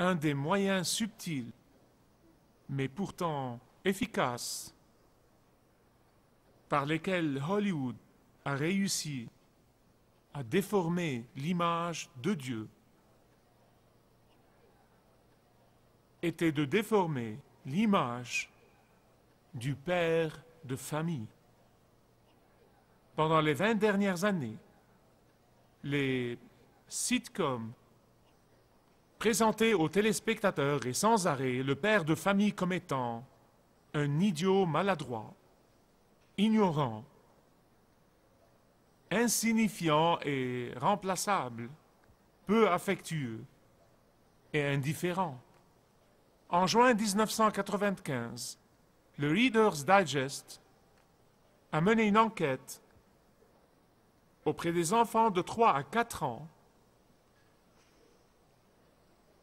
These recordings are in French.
un des moyens subtils, mais pourtant efficaces, par lesquels Hollywood a réussi à déformer l'image de Dieu, était de déformer l'image du père de famille. Pendant les 20 dernières années, les sitcoms présentaient aux téléspectateurs et sans arrêt le père de famille comme étant un idiot maladroit, ignorant, insignifiant et remplaçable, peu affectueux et indifférent. En juin 1995, le Reader's Digest a mené une enquête auprès des enfants de 3 à 4 ans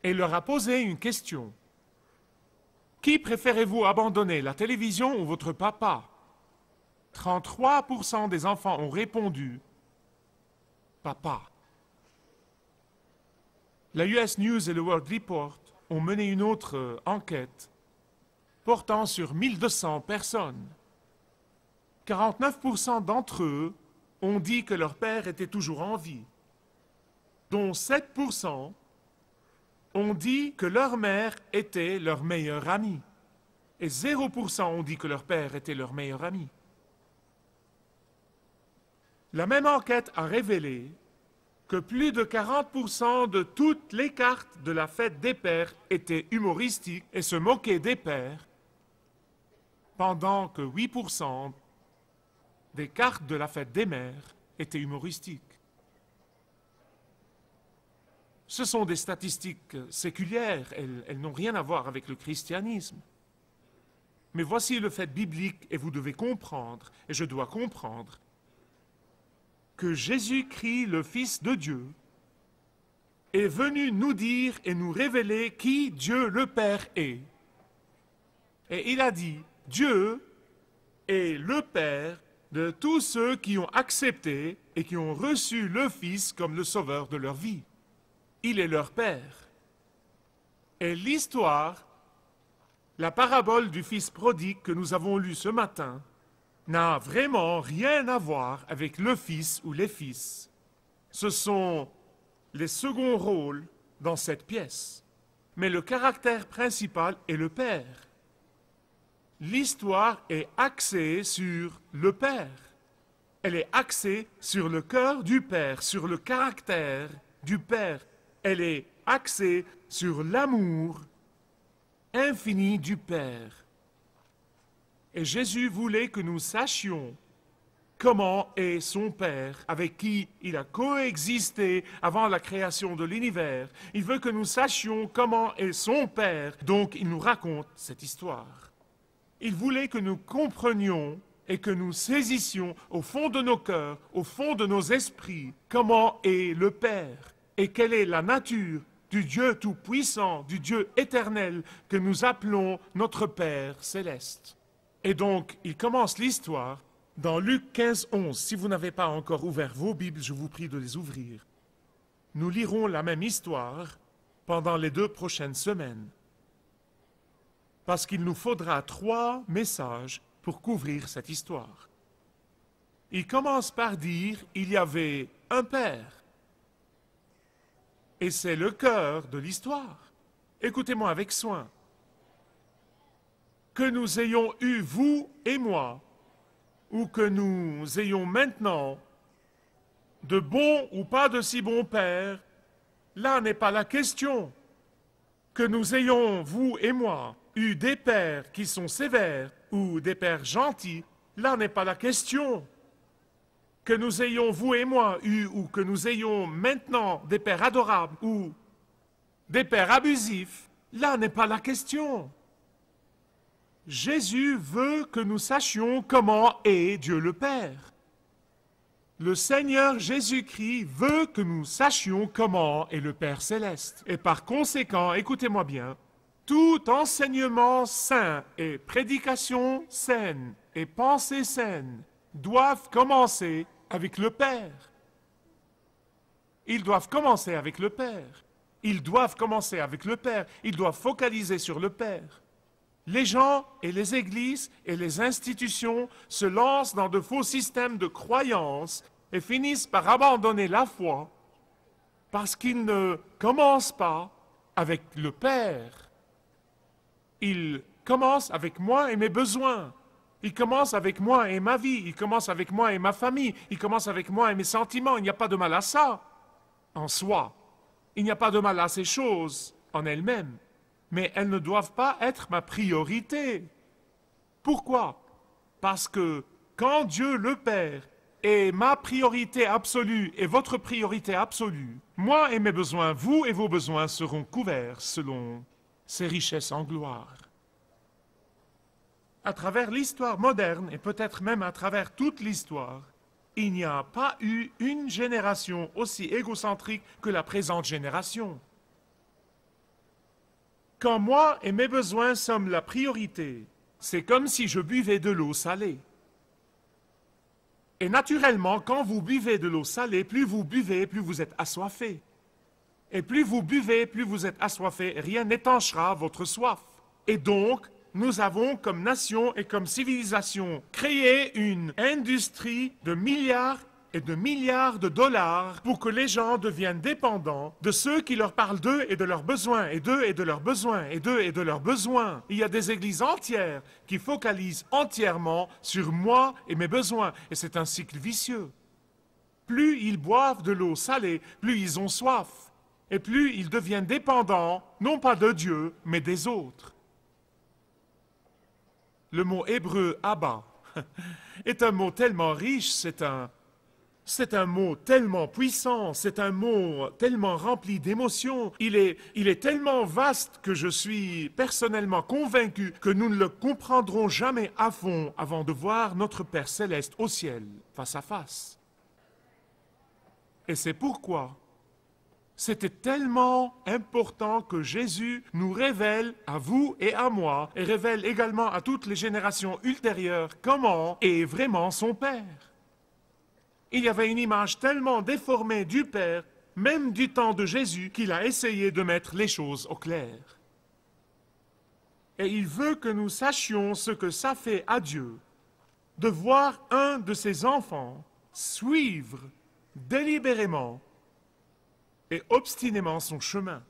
et leur a posé une question. Qui préférez-vous abandonner, la télévision ou votre papa? 33% des enfants ont répondu « Papa ». La US News et le World Report ont mené une autre enquête portant sur 1200 personnes. 49% d'entre eux ont dit que leur père était toujours en vie, dont 7% ont dit que leur mère était leur meilleure amie, et 0% ont dit que leur père était leur meilleur ami. La même enquête a révélé que plus de 40% de toutes les cartes de la fête des pères étaient humoristiques et se moquaient des pères, pendant que 8% des cartes de la fête des mères étaient humoristiques. Ce sont des statistiques séculières, elles n'ont rien à voir avec le christianisme. Mais voici le fait biblique, et vous devez comprendre, et je dois comprendre, que Jésus-Christ, le Fils de Dieu, est venu nous dire et nous révéler qui Dieu le Père est. Et il a dit, Dieu est le Père de tous ceux qui ont accepté et qui ont reçu le Fils comme le Sauveur de leur vie. Il est leur Père. Et l'histoire, la parabole du Fils prodigue que nous avons lue ce matin, n'a vraiment rien à voir avec le Fils ou les fils. Ce sont les seconds rôles dans cette pièce. Mais le caractère principal est le Père. L'histoire est axée sur le Père. Elle est axée sur le cœur du Père, sur le caractère du Père. Elle est axée sur l'amour infini du Père. Et Jésus voulait que nous sachions comment est son Père, avec qui il a coexisté avant la création de l'univers. Il veut que nous sachions comment est son Père, donc il nous raconte cette histoire. Il voulait que nous comprenions et que nous saisissions au fond de nos cœurs, au fond de nos esprits, comment est le Père et quelle est la nature du Dieu tout-puissant, du Dieu éternel que nous appelons notre Père céleste. Et donc, il commence l'histoire dans Luc 15, 11. Si vous n'avez pas encore ouvert vos Bibles, je vous prie de les ouvrir. Nous lirons la même histoire pendant les 2 prochaines semaines. Parce qu'il nous faudra 3 messages pour couvrir cette histoire. Il commence par dire, il y avait un Père. Et c'est le cœur de l'histoire. Écoutez-moi avec soin. Que nous ayons eu, vous et moi, ou que nous ayons maintenant de bons ou pas de si bons pères, là n'est pas la question. Que nous ayons, vous et moi, eu des pères qui sont sévères ou des pères gentils, là n'est pas la question. Que nous ayons, vous et moi, eu ou que nous ayons maintenant des pères adorables ou des pères abusifs, là n'est pas la question. Jésus veut que nous sachions comment est Dieu le Père. Le Seigneur Jésus-Christ veut que nous sachions comment est le Père céleste. Et par conséquent, écoutez-moi bien, tout enseignement saint et prédication saine et pensée saine doivent commencer avec le Père. Ils doivent commencer avec le Père. Ils doivent commencer avec le Père, ils doivent focaliser sur le Père. Les gens et les églises et les institutions se lancent dans de faux systèmes de croyances et finissent par abandonner la foi parce qu'ils ne commencent pas avec le Père. Ils commencent avec moi et mes besoins. Ils commencent avec moi et ma vie. Ils commencent avec moi et ma famille. Ils commencent avec moi et mes sentiments. Il n'y a pas de mal à ça, en soi. Il n'y a pas de mal à ces choses en elles-mêmes. Mais elles ne doivent pas être ma priorité. Pourquoi? Parce que quand Dieu le Père est ma priorité absolue et votre priorité absolue, moi et mes besoins, vous et vos besoins seront couverts selon ses richesses en gloire. À travers l'histoire moderne, et peut-être même à travers toute l'histoire, il n'y a pas eu une génération aussi égocentrique que la présente génération. Quand moi et mes besoins sommes la priorité, c'est comme si je buvais de l'eau salée. Et naturellement, quand vous buvez de l'eau salée, plus vous buvez, plus vous êtes assoiffé. Et plus vous buvez, plus vous êtes assoiffé, rien n'étanchera votre soif. Et donc, nous avons comme nation et comme civilisation créé une industrie de milliards et de milliards de dollars pour que les gens deviennent dépendants de ceux qui leur parlent d'eux et de leurs besoins, et d'eux et de leurs besoins, et d'eux et de leurs besoins. Il y a des églises entières qui focalisent entièrement sur moi et mes besoins, et c'est un cycle vicieux. Plus ils boivent de l'eau salée, plus ils ont soif, et plus ils deviennent dépendants, non pas de Dieu, mais des autres. Le mot hébreu « Abba » est un mot tellement riche, c'est un mot tellement puissant, c'est un mot tellement rempli d'émotions. Il est tellement vaste que je suis personnellement convaincu que nous ne le comprendrons jamais à fond avant de voir notre Père céleste au ciel, face à face. Et c'est pourquoi c'était tellement important que Jésus nous révèle à vous et à moi, et révèle également à toutes les générations ultérieures comment est vraiment son Père. Il y avait une image tellement déformée du Père, même du temps de Jésus, qu'il a essayé de mettre les choses au clair. Et il veut que nous sachions ce que ça fait à Dieu de voir un de ses enfants suivre délibérément et obstinément son chemin.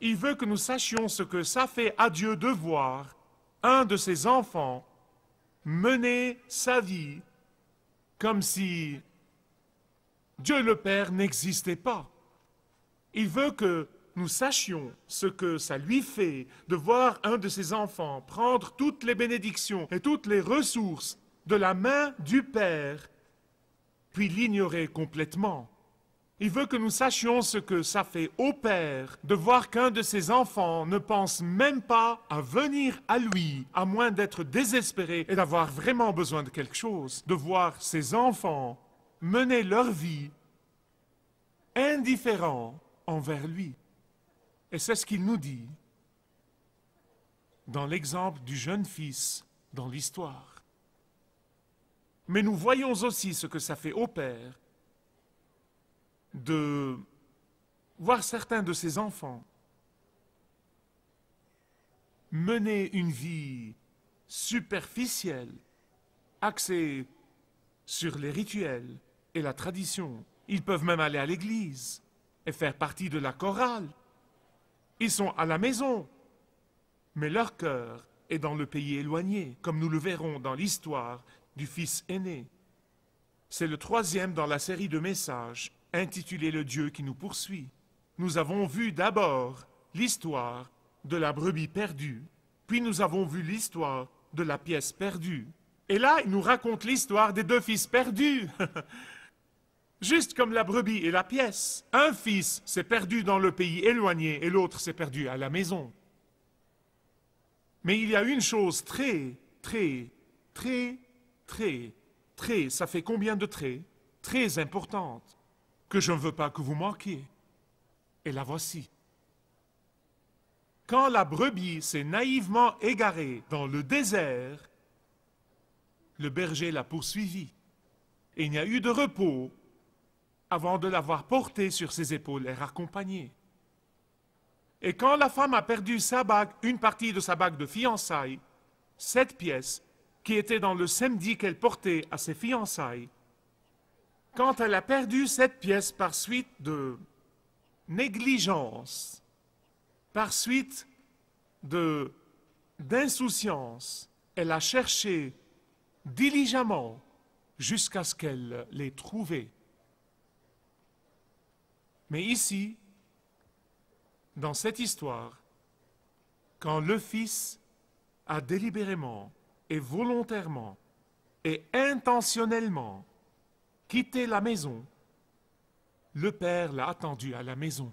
Il veut que nous sachions ce que ça fait à Dieu de voir un de ses enfants mener sa vie comme si Dieu le Père n'existait pas. Il veut que nous sachions ce que ça lui fait de voir un de ses enfants prendre toutes les bénédictions et toutes les ressources de la main du Père, puis l'ignorer complètement. Il veut que nous sachions ce que ça fait au Père de voir qu'un de ses enfants ne pense même pas à venir à lui, à moins d'être désespéré et d'avoir vraiment besoin de quelque chose. De voir ses enfants mener leur vie indifférents envers lui. Et c'est ce qu'il nous dit dans l'exemple du jeune fils dans l'histoire. Mais nous voyons aussi ce que ça fait au Père de voir certains de ses enfants mener une vie superficielle, axée sur les rituels et la tradition. Ils peuvent même aller à l'église et faire partie de la chorale. Ils sont à la maison, mais leur cœur est dans le pays éloigné, comme nous le verrons dans l'histoire du fils aîné. C'est le troisième dans la série de messages intitulé « Le Dieu qui nous poursuit ». Nous avons vu d'abord l'histoire de la brebis perdue, puis nous avons vu l'histoire de la pièce perdue. Et là, il nous raconte l'histoire des deux fils perdus. Juste comme la brebis et la pièce. Un fils s'est perdu dans le pays éloigné et l'autre s'est perdu à la maison. Mais il y a une chose très, ça fait combien de traits? Très importante, que je ne veux pas que vous manquiez. Et la voici. Quand la brebis s'est naïvement égarée dans le désert, le berger l'a poursuivie. Et il n'y a eu de repos avant de l'avoir portée sur ses épaules et raccompagnée. Et quand la femme a perdu sa bague, une partie de sa bague de fiançailles, cette pièce, qui était dans le samedi qu'elle portait à ses fiançailles, quand elle a perdu cette pièce par suite de négligence, par suite d'insouciance, elle a cherché diligemment jusqu'à ce qu'elle l'ait trouvée. Mais ici, dans cette histoire, quand le Fils a délibérément et volontairement et intentionnellement quitté la maison, le Père l'a attendu à la maison.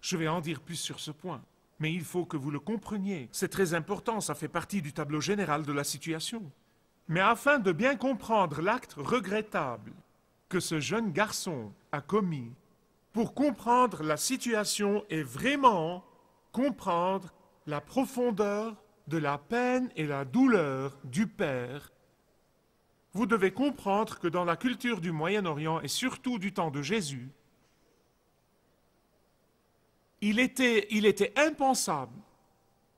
Je vais en dire plus sur ce point, mais il faut que vous le compreniez. C'est très important, ça fait partie du tableau général de la situation. Mais afin de bien comprendre l'acte regrettable que ce jeune garçon a commis, pour comprendre la situation et vraiment comprendre la profondeur de la peine et la douleur du Père, vous devez comprendre que dans la culture du Moyen-Orient et surtout du temps de Jésus, il était impensable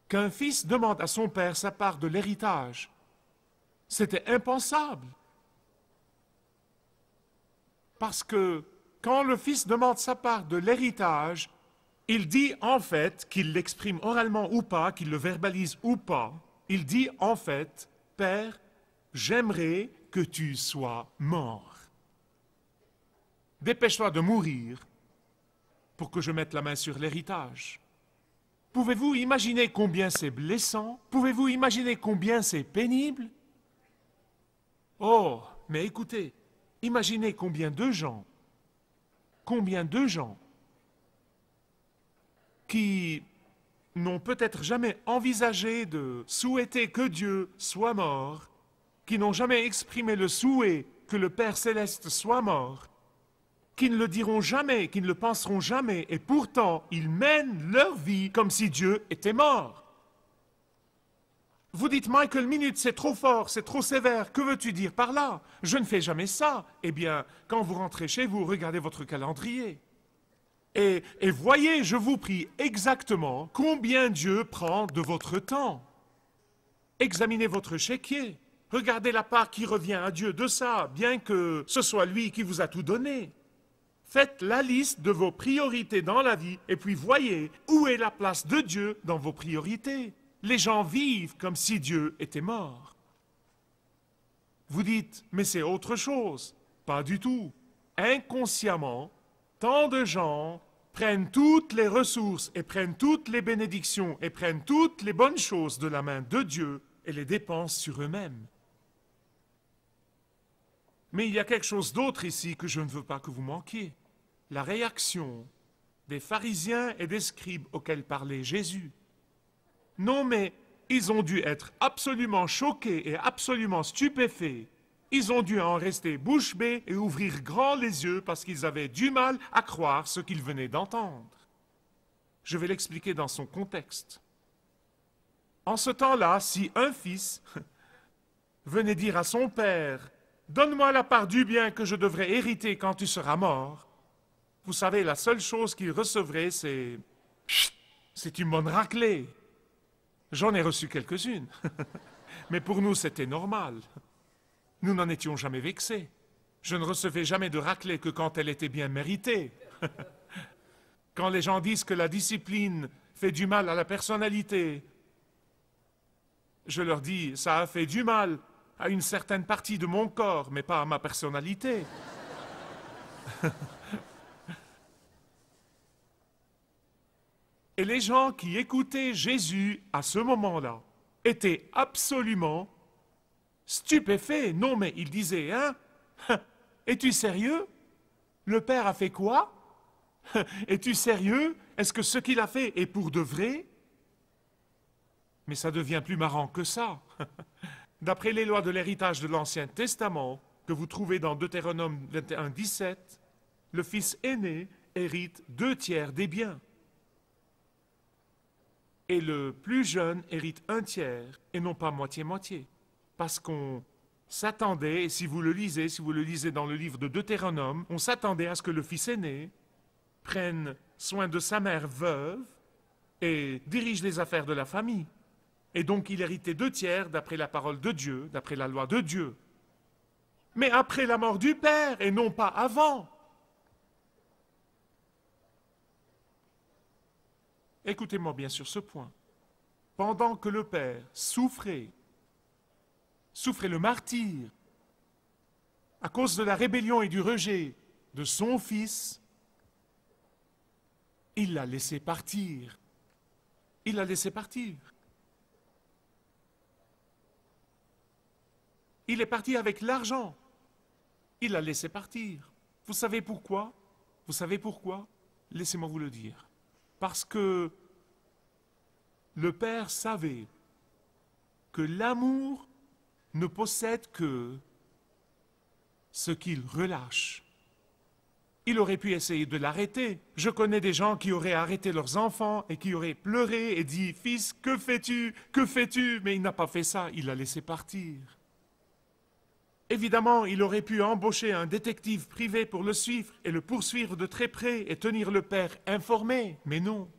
qu'un fils demande à son père sa part de l'héritage. C'était impensable. Parce que quand le fils demande sa part de l'héritage, il dit en fait, qu'il l'exprime oralement ou pas, qu'il le verbalise ou pas, il dit en fait, « Père, j'aimerais que tu sois mort. Dépêche-toi de mourir pour que je mette la main sur l'héritage. » Pouvez-vous imaginer combien c'est blessant? Pouvez-vous imaginer combien c'est pénible? Oh, mais écoutez, imaginez combien de gens qui n'ont peut-être jamais envisagé de souhaiter que Dieu soit mort, qui n'ont jamais exprimé le souhait que le Père céleste soit mort, qui ne le diront jamais, qui ne le penseront jamais, et pourtant ils mènent leur vie comme si Dieu était mort. Vous dites, Michael Minute, c'est trop fort, c'est trop sévère, que veux-tu dire par là? Je ne fais jamais ça. Eh bien, quand vous rentrez chez vous, regardez votre calendrier. Et voyez, je vous prie, exactement combien Dieu prend de votre temps. Examinez votre chéquier. Regardez la part qui revient à Dieu de ça, bien que ce soit lui qui vous a tout donné. Faites la liste de vos priorités dans la vie et puis voyez où est la place de Dieu dans vos priorités. Les gens vivent comme si Dieu était mort. Vous dites, mais c'est autre chose. Pas du tout. Inconsciemment, tant de gens prennent toutes les ressources et prennent toutes les bénédictions et prennent toutes les bonnes choses de la main de Dieu et les dépensent sur eux-mêmes. Mais il y a quelque chose d'autre ici que je ne veux pas que vous manquiez. La réaction des pharisiens et des scribes auxquels parlait Jésus. Non, mais ils ont dû être absolument choqués et absolument stupéfaits. Ils ont dû en rester bouche bée et ouvrir grand les yeux parce qu'ils avaient du mal à croire ce qu'ils venaient d'entendre. Je vais l'expliquer dans son contexte. En ce temps-là, si un fils venait dire à son père « Donne-moi la part du bien que je devrais hériter quand tu seras mort », vous savez, la seule chose qu'il recevrait, c'est « C'est une bonne raclée ». J'en ai reçu quelques-unes, mais pour nous, c'était normal. Nous n'en étions jamais vexés. Je ne recevais jamais de raclée que quand elle était bien méritée. Quand les gens disent que la discipline fait du mal à la personnalité, je leur dis, ça a fait du mal à une certaine partie de mon corps, mais pas à ma personnalité. Et les gens qui écoutaient Jésus à ce moment-là étaient absolument stupéfaits. Non, mais ils disaient, hein? Es-tu sérieux? Le Père a fait quoi? Es-tu sérieux? Est-ce que ce qu'il a fait est pour de vrai? Mais ça devient plus marrant que ça. D'après les lois de l'héritage de l'Ancien Testament, que vous trouvez dans Deutéronome 21, 17, le fils aîné hérite 2/3 des biens. Et le plus jeune hérite 1/3, et non pas moitié-moitié. Parce qu'on s'attendait, et si vous le lisez dans le livre de Deutéronome, on s'attendait à ce que le fils aîné prenne soin de sa mère veuve et dirige les affaires de la famille. Et donc il héritait 2/3 d'après la parole de Dieu, d'après la loi de Dieu. Mais après la mort du père et non pas avant. Écoutez-moi bien sur ce point. Pendant que le père souffrait le martyre, à cause de la rébellion et du rejet de son fils, il l'a laissé partir. Il l'a laissé partir. Il est parti avec l'argent. Il l'a laissé partir. Vous savez pourquoi? Vous savez pourquoi? Laissez-moi vous le dire. Parce que le Père savait que l'amour ne possède que ce qu'il relâche. Il aurait pu essayer de l'arrêter. Je connais des gens qui auraient arrêté leurs enfants et qui auraient pleuré et dit « Fils, que fais-tu? Que fais-tu » Mais il n'a pas fait ça, il l'a laissé partir. Évidemment, il aurait pu embaucher un détective privé pour le suivre et le poursuivre de très près et tenir le père informé, mais non.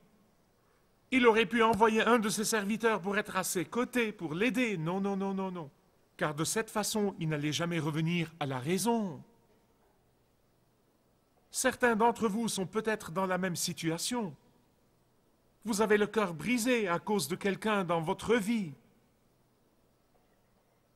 Il aurait pu envoyer un de ses serviteurs pour être à ses côtés, pour l'aider. Non, non, non, non, non. Car de cette façon, il n'allait jamais revenir à la raison. Certains d'entre vous sont peut-être dans la même situation. Vous avez le cœur brisé à cause de quelqu'un dans votre vie.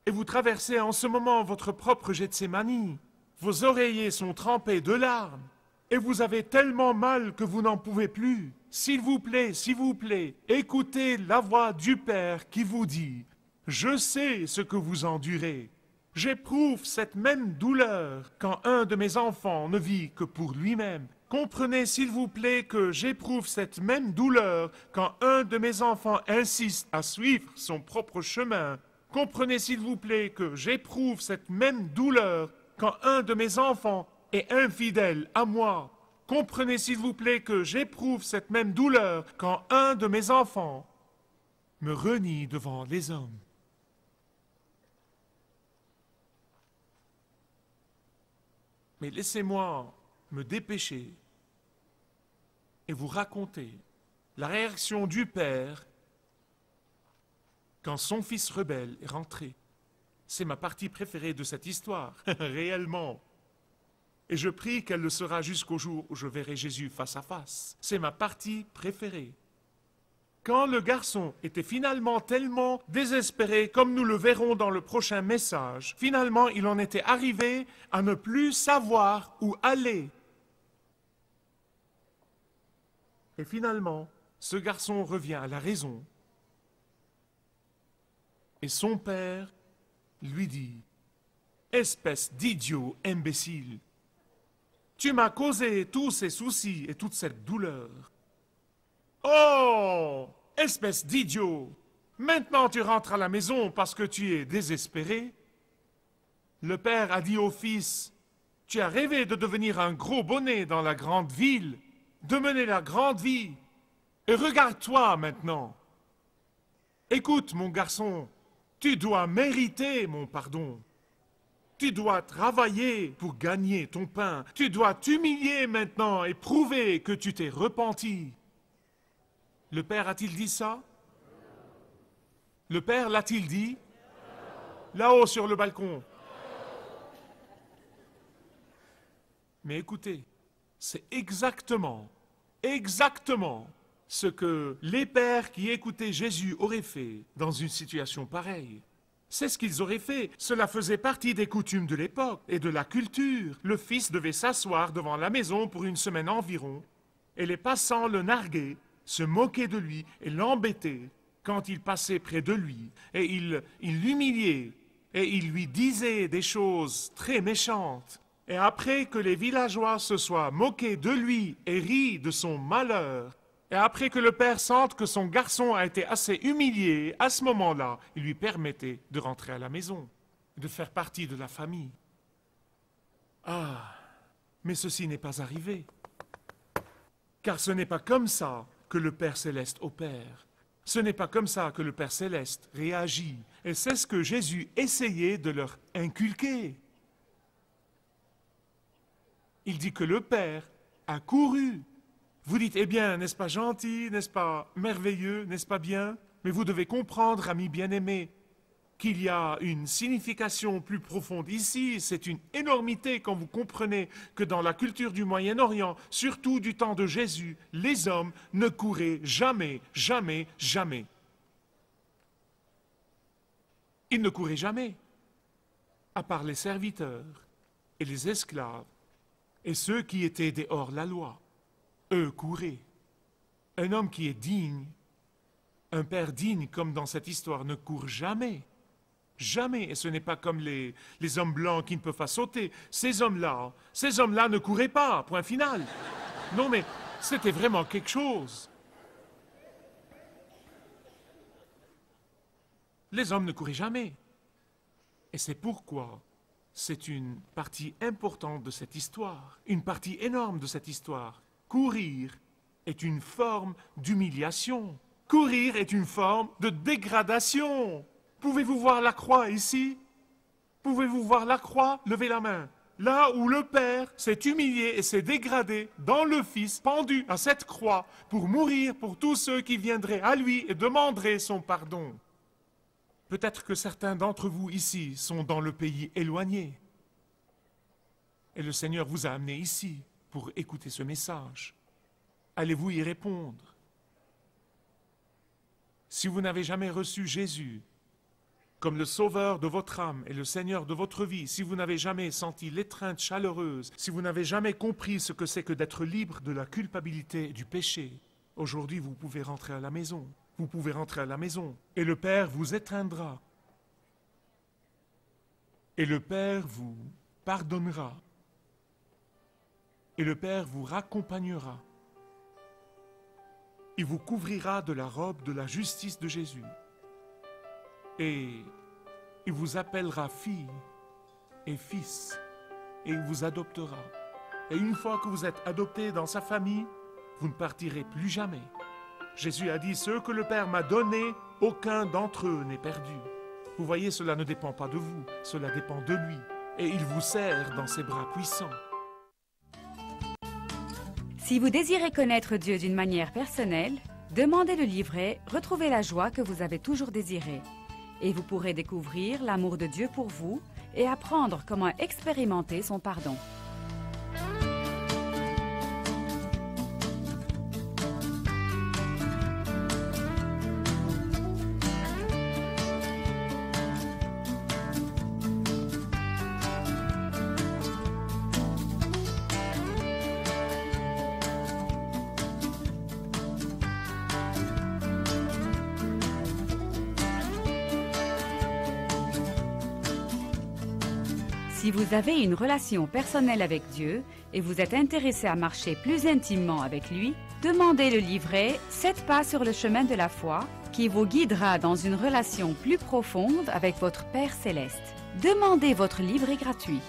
Et vous traversez en ce moment votre propre Gethsémani. Vos oreillers sont trempés de larmes. Et vous avez tellement mal que vous n'en pouvez plus. S'il vous plaît, écoutez la voix du Père qui vous dit « Je sais ce que vous endurez. J'éprouve cette même douleur quand un de mes enfants ne vit que pour lui-même. Comprenez s'il vous plaît que j'éprouve cette même douleur quand un de mes enfants insiste à suivre son propre chemin. Comprenez s'il vous plaît que j'éprouve cette même douleur quand un de mes enfants est infidèle à moi. Comprenez s'il vous plaît que j'éprouve cette même douleur quand un de mes enfants me renie devant les hommes. Mais laissez-moi me dépêcher et vous raconter la réaction du Père quand son fils rebelle est rentré. C'est ma partie préférée de cette histoire, réellement. Et je prie qu'elle le sera jusqu'au jour où je verrai Jésus face à face. C'est ma partie préférée. Quand le garçon était finalement tellement désespéré, comme nous le verrons dans le prochain message, finalement il en était arrivé à ne plus savoir où aller. Et finalement, ce garçon revient à la raison. Et son père lui dit « Espèce d'idiot imbécile, tu m'as causé tous ces soucis et toute cette douleur. Oh, espèce d'idiot, maintenant tu rentres à la maison parce que tu es désespéré. » Le père a dit au fils « Tu as rêvé de devenir un gros bonnet dans la grande ville, de mener la grande vie. Et regarde-toi maintenant. Écoute, mon garçon, tu dois mériter mon pardon. Tu dois travailler pour gagner ton pain. Tu dois t'humilier maintenant et prouver que tu t'es repenti. » Le père a-t-il dit ça? Le père l'a-t-il dit? Là-haut sur le balcon. Mais écoutez, c'est exactement ce que les pères qui écoutaient Jésus auraient fait dans une situation pareille. C'est ce qu'ils auraient fait. Cela faisait partie des coutumes de l'époque et de la culture. Le fils devait s'asseoir devant la maison pour une semaine environ, et les passants le narguaient, se moquaient de lui et l'embêtaient quand il passait près de lui, et il l'humiliait, et il lui disait des choses très méchantes. Et après que les villageois se soient moqués de lui et ri de son malheur, et après que le père sente que son garçon a été assez humilié, à ce moment-là, il lui permettait de rentrer à la maison, de faire partie de la famille. Ah, mais ceci n'est pas arrivé. Car ce n'est pas comme ça que le Père Céleste opère. Ce n'est pas comme ça que le Père Céleste réagit. Et c'est ce que Jésus essayait de leur inculquer. Il dit que le Père a couru Vous dites, eh bien, n'est-ce pas gentil, n'est-ce pas merveilleux, n'est-ce pas bien? Mais vous devez comprendre, amis bien-aimés, qu'il y a une signification plus profonde ici. C'est une énormité quand vous comprenez que dans la culture du Moyen-Orient, surtout du temps de Jésus, les hommes ne couraient jamais, jamais, jamais. Ils ne couraient jamais, à part les serviteurs et les esclaves et ceux qui étaient des hors-la-loi. Eux couraient. Un homme qui est digne, un père digne comme dans cette histoire, ne court jamais. Jamais. Et ce n'est pas comme les hommes blancs qui ne peuvent pas sauter. Ces hommes-là ne couraient pas, point final. Non mais c'était vraiment quelque chose. Les hommes ne couraient jamais. Et c'est pourquoi c'est une partie importante de cette histoire, une partie énorme de cette histoire. Courir est une forme d'humiliation. Courir est une forme de dégradation. Pouvez-vous voir la croix ici? Pouvez-vous voir la croix? Levez la main. Là où le Père s'est humilié et s'est dégradé dans le Fils, pendu à cette croix pour mourir pour tous ceux qui viendraient à lui et demanderaient son pardon. Peut-être que certains d'entre vous ici sont dans le pays éloigné. Et le Seigneur vous a amené ici pour écouter ce message. Allez-vous y répondre? Si vous n'avez jamais reçu Jésus comme le sauveur de votre âme et le Seigneur de votre vie, si vous n'avez jamais senti l'étreinte chaleureuse, si vous n'avez jamais compris ce que c'est que d'être libre de la culpabilité et du péché, aujourd'hui vous pouvez rentrer à la maison. Vous pouvez rentrer à la maison et le Père vous étreindra. Et le Père vous pardonnera. Et le Père vous raccompagnera. Il vous couvrira de la robe de la justice de Jésus. Et il vous appellera fille et fils. Et il vous adoptera. Et une fois que vous êtes adopté dans sa famille, vous ne partirez plus jamais. Jésus a dit, ceux que le Père m'a donnés, aucun d'entre eux n'est perdu. Vous voyez, cela ne dépend pas de vous, cela dépend de lui. Et il vous serre dans ses bras puissants. Si vous désirez connaître Dieu d'une manière personnelle, demandez le livret « Retrouvez la joie que vous avez toujours désirée » et vous pourrez découvrir l'amour de Dieu pour vous et apprendre comment expérimenter son pardon. Si vous avez une relation personnelle avec Dieu et vous êtes intéressé à marcher plus intimement avec lui, demandez le livret « 7 pas sur le chemin de la foi » qui vous guidera dans une relation plus profonde avec votre Père Céleste. Demandez votre livret gratuit.